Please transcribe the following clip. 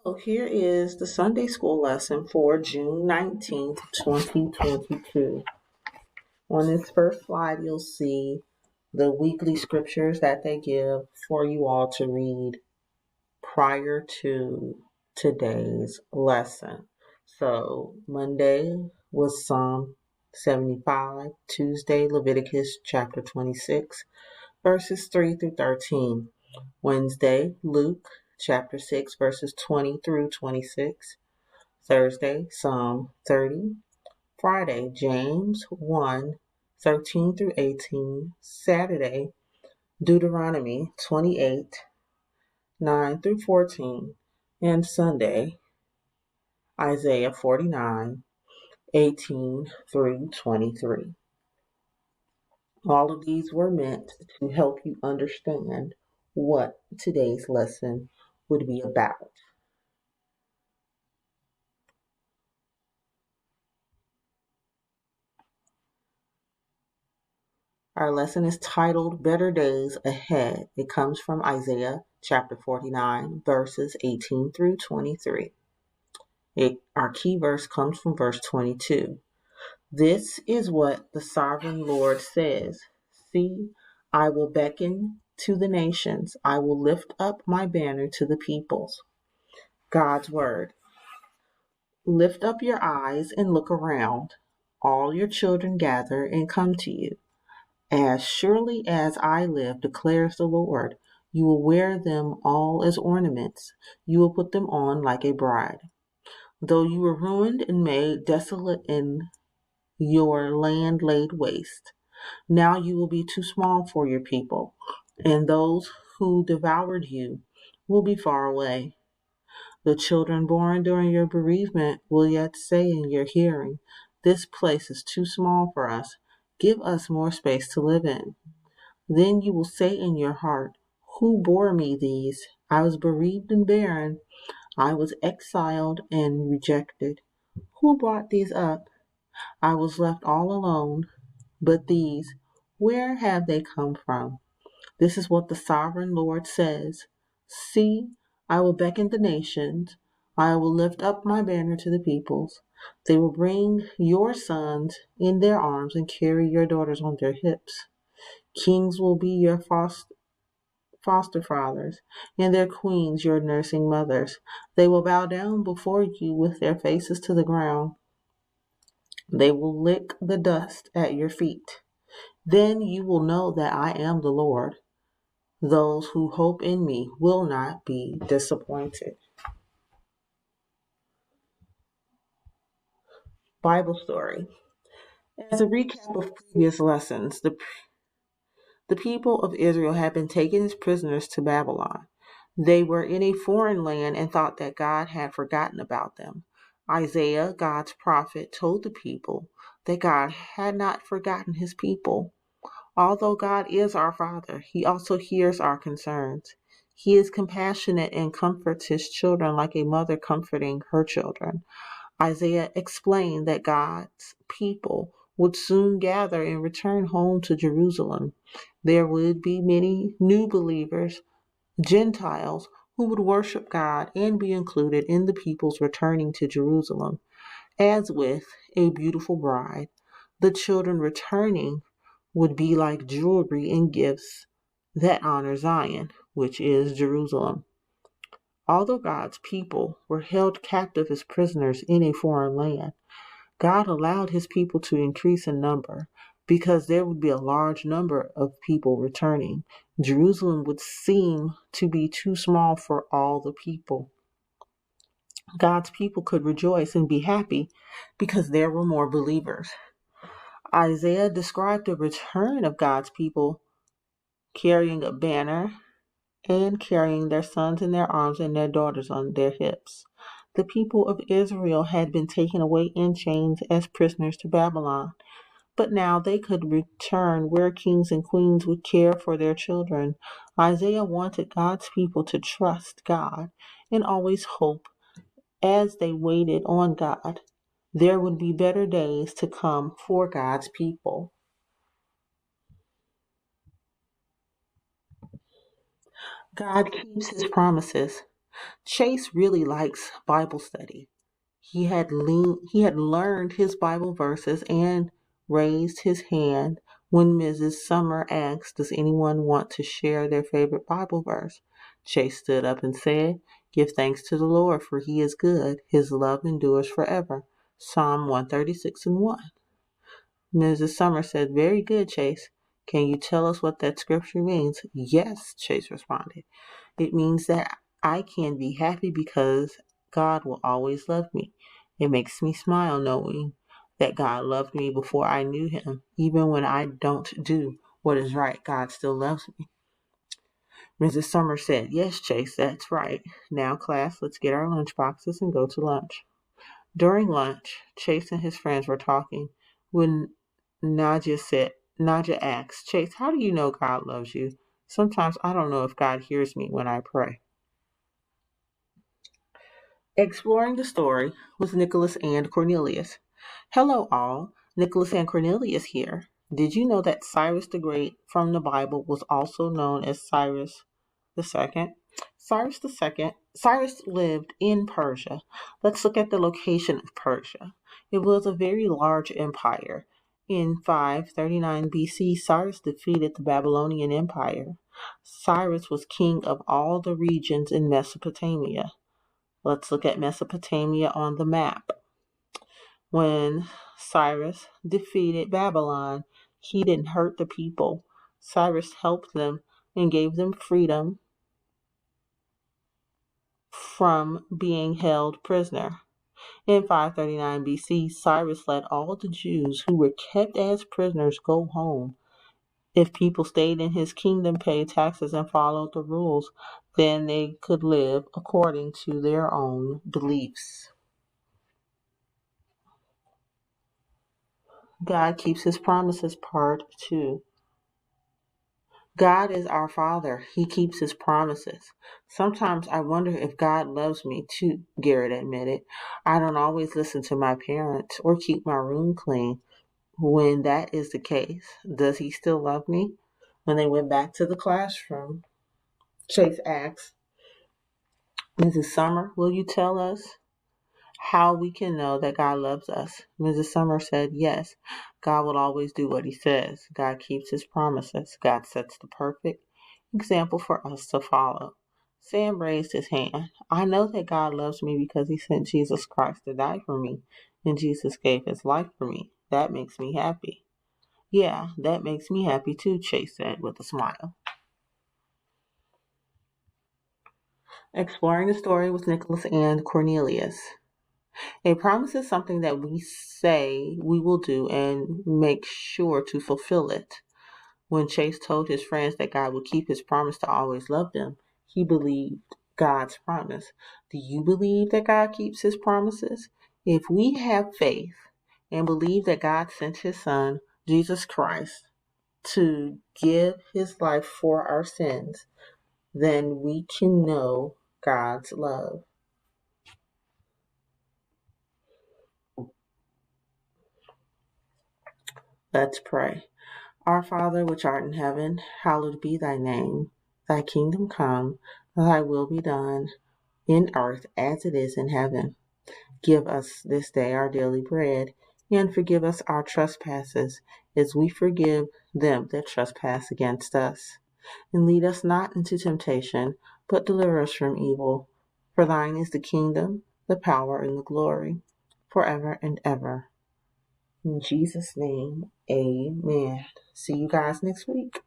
So here is the Sunday school lesson for June 19th, 2022. On this first slide, you'll see the weekly scriptures that they give for you all to read prior to today's lesson. So Monday was Psalm 75, Tuesday, Leviticus chapter 26, verses 3 through 13. Wednesday, Luke chapter 6, verses 20 through 26. Thursday, Psalm 30. Friday, James 1, 13 through 18. Saturday, Deuteronomy 28, 9 through 14. And Sunday, Isaiah 49, 18 through 23. All of these were meant to help you understand what today's lesson would be about. Our lesson is titled Better Days Ahead. It comes from Isaiah chapter 49, verses 18 through 23. Our key verse comes from verse 22. This is what the sovereign Lord says. See, I will beckon to the nations. I will lift up my banner to the peoples. God's word. Lift up your eyes and look around. All your children gather and come to you. As surely as I live, declares the Lord, you will wear them all as ornaments. You will put them on like a bride. Though you were ruined and made desolate and your land laid waste, now you will be too small for your people, and those who devoured you will be far away. The children born during your bereavement will yet say in your hearing, this place is too small for us. Give us more space to live in. Then you will say in your heart, who bore me these? I was bereaved and barren. I was exiled and rejected. Who brought these up? I was left all alone. But these, where have they come from? This is what the sovereign Lord says. See, I will beckon the nations. I will lift up my banner to the peoples. They will bring your sons in their arms and carry your daughters on their hips. Kings will be your foster fathers, and their queens your nursing mothers. They will bow down before you with their faces to the ground. They will lick the dust at your feet. Then you will know that I am the Lord. Those who hope in me will not be disappointed. Bible story. As a recap of previous lessons, the people of Israel had been taken as prisoners to Babylon. They were in a foreign land and thought that God had forgotten about them. Isaiah, God's prophet, told the people that God had not forgotten his people. Although God is our Father, he also hears our concerns. He is compassionate and comforts his children like a mother comforting her children. Isaiah explained that God's people would soon gather and return home to Jerusalem. There would be many new believers, Gentiles, who would worship God and be included in the people's returning to Jerusalem. As with a beautiful bride, the children returning would be like jewelry and gifts that honor Zion, which is Jerusalem. Although God's people were held captive as prisoners in a foreign land, God allowed his people to increase in number because there would be a large number of people returning. Jerusalem would seem to be too small for all the people. God's people could rejoice and be happy because there were more believers. Isaiah described the return of God's people carrying a banner and carrying their sons in their arms and their daughters on their hips. The people of Israel had been taken away in chains as prisoners to Babylon, but now they could return where kings and queens would care for their children. Isaiah wanted God's people to trust God and always hope as they waited on God. There would be better days to come for God's people. God keeps his promises. Chase really likes Bible study. He had learned his Bible verses and raised his hand when Mrs. Summer asked, "Does anyone want to share their favorite Bible verse?" Chase stood up and said, "Give thanks to the Lord, for he is good. His love endures forever." Psalm 136 and 1. Mrs. Summer said, "Very good, Chase. Can you tell us what that scripture means?" "Yes," Chase responded. "It means that I can be happy because God will always love me. It makes me smile knowing that God loved me before I knew him. Even when I don't do what is right, God still loves me." Mrs. Summer said, "Yes, Chase, that's right. Now, class, let's get our lunch boxes and go to lunch." During lunch, Chase and his friends were talking when Nadia asked, "Chase, how do you know God loves you? Sometimes I don't know if God hears me when I pray." Exploring the story with Nicholas and Cornelius. Hello, all. Nicholas and Cornelius here. Did you know that Cyrus the Great from the Bible was also known as Cyrus the Second? Cyrus lived in Persia. Let's look at the location of Persia. It was a very large empire. In 539 BC, Cyrus defeated the Babylonian Empire. Cyrus was king of all the regions in Mesopotamia. Let's look at Mesopotamia on the map. When Cyrus defeated Babylon, he didn't hurt the people. Cyrus helped them and gave them freedom from being held prisoner. In 539 BC, Cyrus let all the Jews who were kept as prisoners go home. If people stayed in his kingdom, paid taxes, and followed the rules, then they could live according to their own beliefs. God keeps his promises, part 2. God is our Father. He keeps his promises. Sometimes I wonder if God loves me too, Garrett admitted. I don't always listen to my parents or keep my room clean. When that is the case, does he still love me? When they went back to the classroom, Chase asked, "Mrs. Summer, will you tell us how we can know that God loves us?" Mrs. Summer said, "Yes, God will always do what he says. God keeps his promises. God sets the perfect example for us to follow." Sam raised his hand. "I know that God loves me because he sent Jesus Christ to die for me, and Jesus gave his life for me. That makes me happy." "Yeah, that makes me happy too," Chase said with a smile. Exploring the story with Nicholas and Cornelius. A promise is something that we say we will do and make sure to fulfill it. When Chase told his friends that God would keep his promise to always love them, he believed God's promise. Do you believe that God keeps his promises? If we have faith and believe that God sent his son, Jesus Christ, to give his life for our sins, then we can know God's love. Let's pray. Our Father, which art in heaven, hallowed be thy name. Thy kingdom come, thy will be done, in earth as it is in heaven. Give us this day our daily bread, and forgive us our trespasses, as we forgive them that trespass against us. And lead us not into temptation, but deliver us from evil. For thine is the kingdom, the power, and the glory, forever and ever. In Jesus' name, amen. See you guys next week.